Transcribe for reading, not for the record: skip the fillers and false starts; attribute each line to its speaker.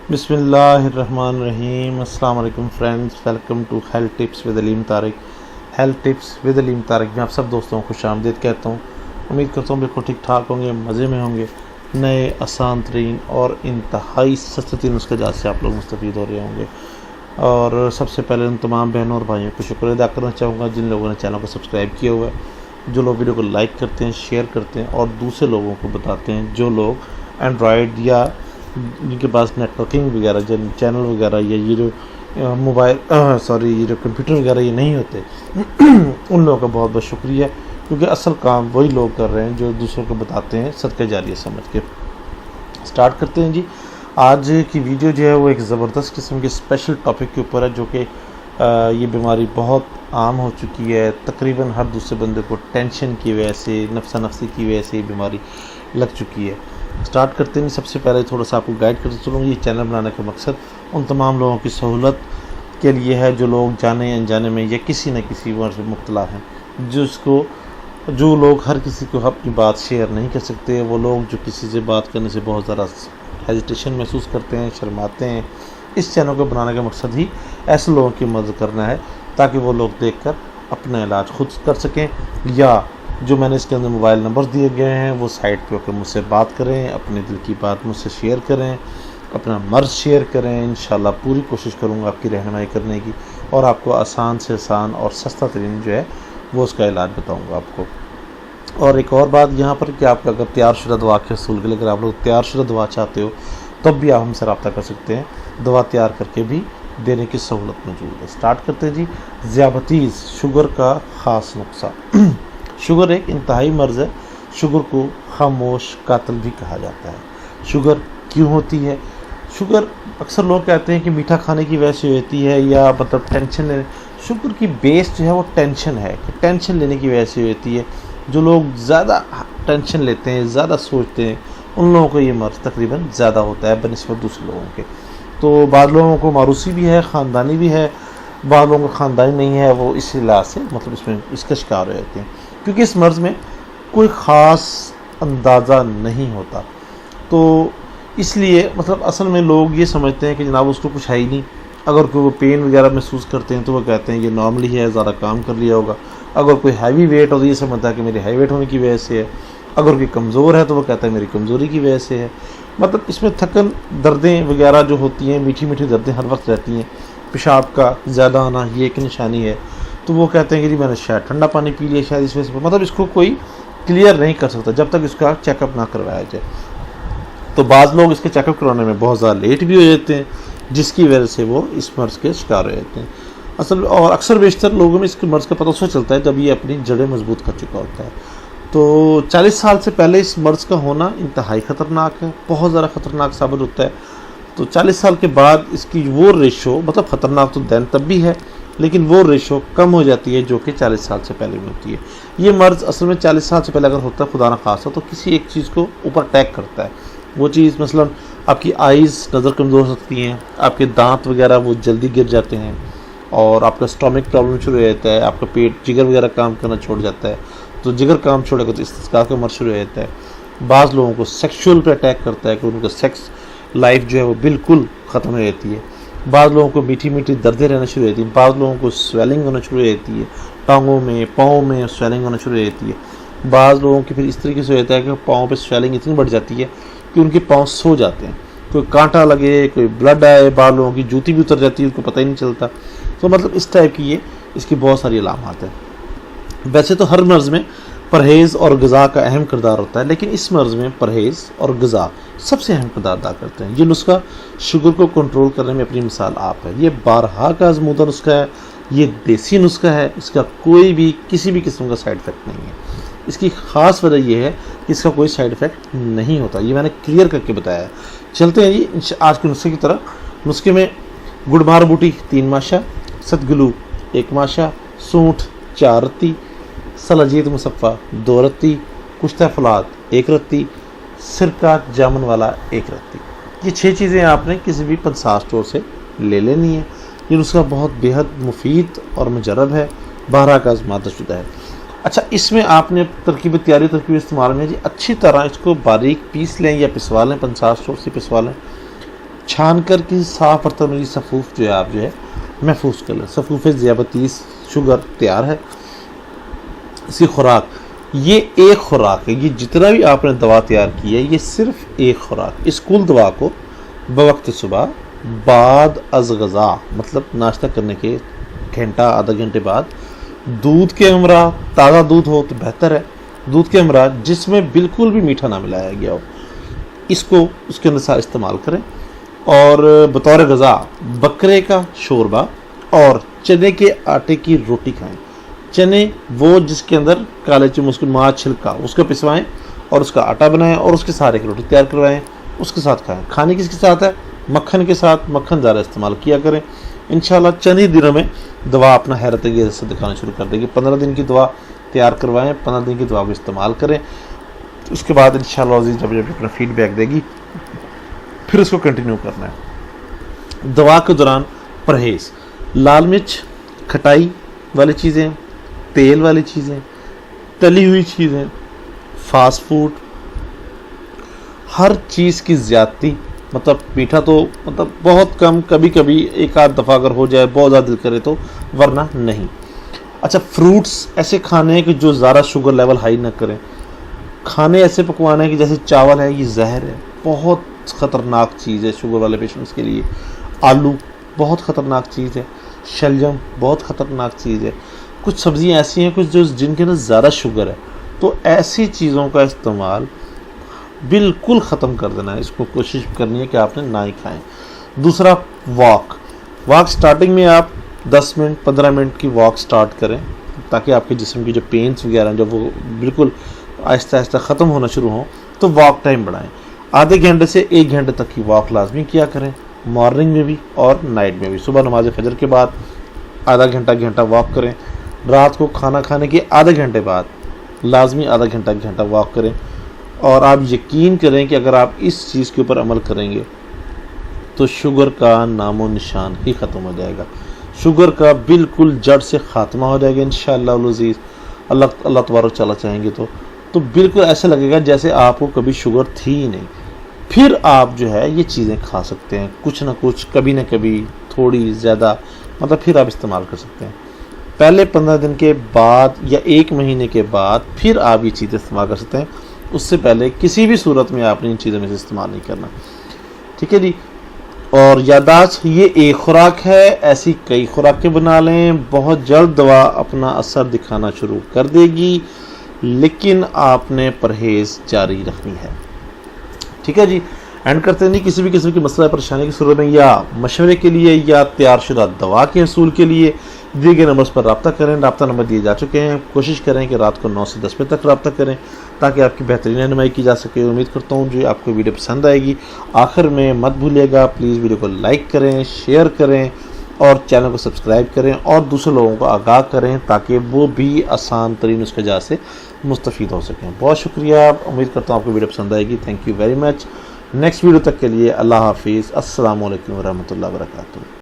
Speaker 1: بسم اللہ الرحمن الرحیم۔ السلام علیکم friends, welcome to health tips with Aleem Tariq. Health tips with Aleem Tariq میں آپ سب دوستوں کو خوش آمدید کہتا ہوں۔ امید کرتا ہوں بالکل ٹھیک ٹھاک ہوں گے، مزے میں ہوں گے۔ نئے آسان ترین اور انتہائی سستے ترین نسخے جات سے آپ لوگ مستفید ہو رہے ہوں گے۔ اور سب سے پہلے ان تمام بہنوں اور بھائیوں کو شکر ادا کرنا چاہوں گا جن لوگوں نے چینل کو سبسکرائب کیا ہوا ہے، جو لوگ ویڈیو کو لائک کرتے ہیں، شیئر کرتے ہیں اور دوسرے لوگوں کو بتاتے ہیں، جو لوگ اینڈرائڈ یا جن کے پاس نیٹ ورکنگ وغیرہ چینل وغیرہ یا یہ جو یہ جو کمپیوٹر وغیرہ یہ نہیں ہوتے ان لوگوں کا بہت بہت شکریہ، کیونکہ اصل کام وہی لوگ کر رہے ہیں جو دوسروں کو بتاتے ہیں صدقہ جاریہ سمجھ کے۔ سٹارٹ کرتے ہیں جی۔ آج کی ویڈیو جو ہے وہ ایک زبردست قسم کے اسپیشل ٹاپک کے اوپر ہے، جو کہ یہ بیماری بہت عام ہو چکی ہے۔ تقریباً ہر دوسرے بندے کو ٹینشن کی وجہ سے، نفسا نفسی کی وجہ سے یہ بیماری لگ چکی ہے۔ سٹارٹ کرتے ہیں۔ سب سے پہلے تھوڑا سا آپ کو گائیڈ کرتے چلوں گی۔ یہ چینل بنانے کا مقصد ان تمام لوگوں کی سہولت کے لیے ہے جو لوگ جانے انجانے میں یا کسی نہ کسی مرض میں مبتلا ہیں، جو لوگ ہر کسی کو اپنی بات شیئر نہیں کر سکتے، وہ لوگ جو کسی سے بات کرنے سے بہت زیادہ ہیزیٹیشن محسوس کرتے ہیں، شرماتے ہیں۔ اس چینل کو بنانے کا مقصد ہی ایسے لوگوں کی مدد کرنا ہے تاکہ وہ لوگ دیکھ کر اپنا علاج خود کر سکیں، یا جو میں نے اس کے اندر موبائل نمبر دیے گئے ہیں وہ سائٹ پہ ہو کے مجھ سے بات کریں، اپنے دل کی بات مجھ سے شیئر کریں، اپنا مرض شیئر کریں۔ انشاءاللہ پوری کوشش کروں گا آپ کی رہنمائی کرنے کی اور آپ کو آسان سے آسان اور سستا ترین جو ہے وہ اس کا علاج بتاؤں گا آپ کو۔ اور ایک اور بات یہاں پر کہ آپ کا اگر تیار شدہ دوا کے حصول کے لیے اگر آپ لوگ تیار شدہ دوا چاہتے ہو تب بھی آپ ہم سے رابطہ کر سکتے ہیں، دوا تیار کر کے بھی دینے کی سہولت موجود ہے۔ سٹارٹ کرتے ہیں جی۔ ذیابطیس، شوگر کا خاص نقصہ۔ شوگر ایک انتہائی مرض ہے۔ شوگر کو خاموش قاتل بھی کہا جاتا ہے۔ شوگر کیوں ہوتی ہے؟ شوگر اکثر لوگ کہتے ہیں کہ میٹھا کھانے کی وجہ سے ہوتی ہے، یا مطلب ٹینشن شوگر کی بیس جو ہے وہ ٹینشن ہے، کہ ٹینشن لینے کی وجہ سے ہوتی ہے۔ جو لوگ زیادہ ٹینشن لیتے ہیں، زیادہ سوچتے ہیں، ان لوگوں کو یہ مرض تقریباً زیادہ ہوتا ہے بنسبت دوسرے لوگوں کے۔ تو بعض لوگوں کو موروثی بھی ہے، خاندانی بھی ہے، بعض لوگوں کو خاندانی نہیں ہے، وہ اس لحاظ سے مطلب اس کا شکار ہو جاتے ہیں، کیونکہ اس مرض میں کوئی خاص اندازہ نہیں ہوتا۔ تو اس لیے مطلب اصل میں لوگ یہ سمجھتے ہیں کہ جناب اس کو کچھ ہے ہی نہیں۔ اگر کوئی وہ پین وغیرہ محسوس کرتے ہیں تو وہ کہتے ہیں یہ نارملی ہے، زیادہ کام کر لیا ہوگا۔ اگر کوئی ہیوی ویٹ ہو تو یہ سمجھتا ہے کہ میری ہیوی ویٹ ہونے کی وجہ سے ہے۔ اگر کوئی کمزور ہے تو وہ کہتا ہے میری کمزوری کی وجہ سے ہے۔ مطلب اس میں تھکن، دردیں وغیرہ جو ہوتی ہیں، میٹھی میٹھی دردیں ہر وقت رہتی ہیں، پیشاب کا زیادہ آنا یہ ایک نشانی ہے۔ تو وہ کہتے ہیں کہ جی میں نے شاید ٹھنڈا پانی پی لیا، شاید اس وجہ سے، مطلب اس کو کوئی کلیئر نہیں کر سکتا جب تک اس کا چیک اپ نہ کروایا جائے۔ تو بعض لوگ اس کے چیک اپ کروانے میں بہت زیادہ لیٹ بھی ہو جاتے ہیں، جس کی وجہ سے وہ اس مرض کے شکار ہو جاتے ہیں۔ اور اکثر بیشتر لوگوں میں اس کے مرض کا پتہ اس چلتا ہے جب یہ اپنی جڑیں مضبوط کر چکا ہوتا ہے۔ تو 40 سال سے پہلے اس مرض کا ہونا انتہائی خطرناک ہے، بہت زیادہ خطرناک ثابت ہوتا ہے۔ تو 40 سال کے بعد اس کی وہ ریشو، مطلب خطرناک تو دین تب بھی ہے، لیکن وہ ریشو کم ہو جاتی ہے جو کہ 40 سال سے پہلے میں ہوتی ہے۔ یہ مرض اصل میں 40 سال سے پہلے اگر ہوتا ہے خدا نہ خواستہ تو کسی ایک چیز کو اوپر اٹیک کرتا ہے۔ وہ چیز مثلا آپ کی آئیز، نظر کمزور ہو سکتی ہیں، آپ کے دانت وغیرہ وہ جلدی گر جاتے ہیں، اور آپ کا اسٹامک پرابلم شروع ہو جاتا ہے، آپ کا پیٹ، جگر وغیرہ کام کرنا چھوڑ جاتا ہے۔ تو جگر کام چھوڑے گا تو استسقاء کا مرض شروع ہو جاتا ہے۔ بعض لوگوں کو سیکشول پہ اٹیک کرتا ہے کہ ان کا سیکس لائف جو ہے وہ بالکل ختم ہو جاتی ہے۔ بعض لوگوں کو میٹھی میٹھی دردیں رہنا شروع ہو جاتی ہیں، بعض لوگوں کو سویلنگ ہونا شروع ہو جاتی ہے، ٹانگوں میں، پاؤں میں سویلنگ ہونا شروع ہو جاتی ہے۔ بعض لوگوں کی پھر اس طریقے سے ہو جاتا ہے کہ پاؤں پہ سویلنگ اتنی بڑھ جاتی ہے کہ ان کے پاؤں سو جاتے ہیں، کوئی کانٹا لگے، کوئی بلڈ آئے، بعض لوگوں کی جوتی بھی اتر جاتی ہے، ان کو پتہ ہی نہیں چلتا۔ تو مطلب اس ٹائپ کی اس کی بہت ساری علامات ہیں۔ ویسے تو ہر مرض میں پرہیز اور غذا کا اہم کردار ہوتا ہے، لیکن اس مرض میں پرہیز اور غذا سب سے اہم کردار ادا کرتے ہیں۔ یہ نسخہ شوگر کو کنٹرول کرنے میں اپنی مثال آپ ہے۔ یہ بارہا کا آزمودہ نسخہ ہے، یہ دیسی نسخہ ہے، اس کا کوئی بھی کسی بھی قسم کا سائیڈ افیکٹ نہیں ہے۔ اس کی خاص وجہ یہ ہے کہ اس کا کوئی سائیڈ افیکٹ نہیں ہوتا، یہ میں نے کلیئر کر کے بتایا ہے۔ چلتے ہیں جی آج کے نسخے کی طرف۔ نسخے میں گڑ مار بوٹی 3 ماشا، ستگلو 1 ماشا، سونٹھ 4 رتی، سلاجید مصفہ 2 رتی، کشتہ فلاد 1 رتی، سرکہ جامن والا 1 رتی۔ یہ 6 چیزیں آپ نے کسی بھی پنسار اسٹور سے لے لینی ہے۔ یہ نسخہ بہت بےحد مفید اور مجرب ہے، 12 کا آزمادہ شدہ ہے۔ اچھا، اس میں آپ نے ترکیب استعمال میں جی اچھی طرح اس کو باریک پیس لیں یا پسوا لیں، پنسار اسٹور سے پسوا لیں۔ چھان کر کسی صاف برتن میں سفوف جو ہے آپ جو ہے محفوظ کر لیں. سفوف ذیابطیس شوگر تیار ہے. اس کی خوراک یہ ایک خوراک ہے. یہ جتنا بھی آپ نے دوا تیار کی ہے یہ صرف ایک خوراک. اس کل دوا کو بوقت صبح بعد از غذا مطلب ناشتہ کرنے کے گھنٹہ آدھا گھنٹے بعد دودھ کے ہمراہ، تازہ دودھ ہو تو بہتر ہے، دودھ کے ہمراہ جس میں بالکل بھی میٹھا نہ ملایا گیا ہو، اس کو اس کے اندر استعمال کریں. اور بطور غذا بکرے کا شوربہ اور چنے کے آٹے کی روٹی کھائیں. چنے وہ جس کے اندر کالے ماں چھلکا اس کا پسوائیں اور اس کا آٹا بنائیں اور اس کے سارے کی روٹی تیار کروائیں، اس کے ساتھ کھائیں. کھانے کس کے ساتھ ہے؟ مکھن کے ساتھ. مکھن زیادہ استعمال کیا کریں. انشاءاللہ چند ہی دنوں میں دوا اپنا حیرت انگیز سے دکھانا شروع کر دے گی. 15 دن کی دوا تیار کروائیں، 15 دن کی دوا کو استعمال کریں. اس کے بعد انشاءاللہ عزیز جب اپنا فیڈ بیک دے گی پھر اس کو کنٹینیو کرنا ہے. دوا کے دوران پرہیز، لال مرچ، کھٹائی والی چیزیں، تیل والی چیزیں، تلی ہوئی چیزیں، فاسٹ فوڈ، ہر چیز کی زیادتی. مطلب میٹھا تو مطلب بہت کم، کبھی کبھی ایک آدھ دفعہ اگر ہو جائے بہت زیادہ دل کرے تو، ورنہ نہیں. اچھا فروٹس ایسے کھانے ہیں کہ جو زیادہ شوگر لیول ہائی نہ کریں. کھانے ایسے پکوانے ہیں کہ جیسے چاول ہے یہ زہر ہے، بہت خطرناک چیز ہے شوگر والے پیشنٹس کے لیے. آلو بہت خطرناک چیز ہے، شلجم بہت خطرناک چیز ہے. کچھ سبزیاں ایسی ہیں کچھ جو جن کے اندر زیادہ شوگر ہے، تو ایسی چیزوں کا استعمال بالکل ختم کر دینا ہے. اس کو کوشش کرنی ہے کہ آپ نے نہ ہی کھائیں. دوسرا واک سٹارٹنگ میں آپ 10 منٹ 15 منٹ کی واک سٹارٹ کریں تاکہ آپ کے جسم کی جو پینس وغیرہ ہیں جب وہ بالکل آہستہ آہستہ ختم ہونا شروع ہوں تو واک ٹائم بڑھائیں. آدھے گھنٹے سے 1 گھنٹے تک کی واک لازمی کیا کریں، مارننگ میں بھی اور نائٹ میں بھی. صبح نماز فجر کے بعد آدھا گھنٹہ واک کریں. رات کو کھانا کھانے کے آدھے گھنٹے بعد لازمی آدھا گھنٹہ واک کریں. اور آپ یقین کریں کہ اگر آپ اس چیز کے اوپر عمل کریں گے تو شوگر کا نام و نشان ہی ختم ہو جائے گا. شوگر کا بالکل جڑ سے خاتمہ ہو جائے گا انشاءاللہ العزیز. اللہ تبارک تعالیٰ چاہیں گے تو بالکل ایسا لگے گا جیسے آپ کو کبھی شوگر تھی ہی نہیں. پھر آپ جو ہے یہ چیزیں کھا سکتے ہیں کچھ نہ کچھ، کبھی نہ کبھی تھوڑی زیادہ، مطلب پھر آپ استعمال کر سکتے ہیں. پہلے 15 دن کے بعد یا 1 مہینے کے بعد پھر آپ یہ چیزیں استعمال کر سکتے ہیں. اس سے پہلے کسی بھی صورت میں آپ نے ان چیزوں میں سے استعمال نہیں کرنا. ٹھیک ہے جی. اور یادداشت یہ ایک خوراک ہے، ایسی کئی خوراکیں بنا لیں. بہت جلد دوا اپنا اثر دکھانا شروع کر دے گی، لیکن آپ نے پرہیز جاری رکھنی ہے. ٹھیک ہے جی. اینڈ کرتے نہیں، کسی بھی قسم کی مسئلہ پریشانی کی صورت میں یا مشورے کے لیے یا تیار شدہ دوا کے حصول کے لیے دیے گئے نمبرز پر رابطہ کریں. رابطہ نمبر دیے جا چکے ہیں. کوشش کریں کہ رات کو 9 سے 10 بجے تک رابطہ کریں تاکہ آپ کی بہترین رہنمائی کی جا سکے. امید کرتا ہوں جو آپ کو ویڈیو پسند آئے گی. آخر میں مت بھولیے گا پلیز ویڈیو کو لائک کریں، شیئر کریں اور چینل کو سبسکرائب کریں اور دوسرے لوگوں کو آگاہ کریں تاکہ وہ بھی آسان ترین اس وجہ سے مستفید ہو سکیں. بہت شکریہ. امید کرتا ہوں آپ کو ویڈیو پسند آئے گی. Thank you very much. Next video تک کے لیے اللہ حافظ. السلام علیکم ورحمۃ اللہ وبرکاتہ.